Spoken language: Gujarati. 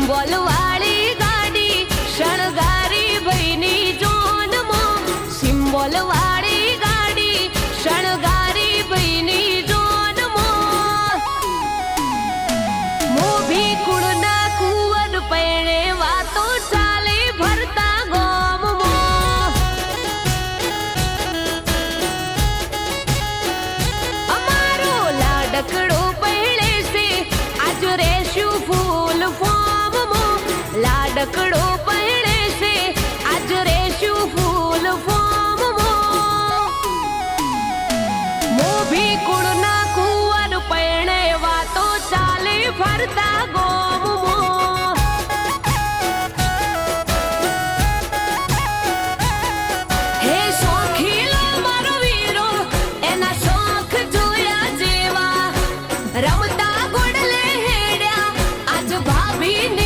સિમ્બોલ વાળી ગાડી શણગારી ભઈની જોનમાં સિમ્બોલ વાળી ગાડી શણગારી ભઈની જોનમાં મોભી કુળના કુવર પૈણે વાતો ચાલે ભરતા ગોમમાં અમારો લાડકડો પૈણે છે આજ રેશું ફૂલ ફોર્મમાં લાડકડો પૈણે છે આજ રેશું ફૂલ ફોર્મમાં મોભી કુળના કુંવર પૈણે વાતો ચાલે ફરતા ગોમમાં હે શોખીલો મારો વીરો એના શોખ જોયા જેવા રમતા ગોડલે હેડ્યા આજ ભાભીને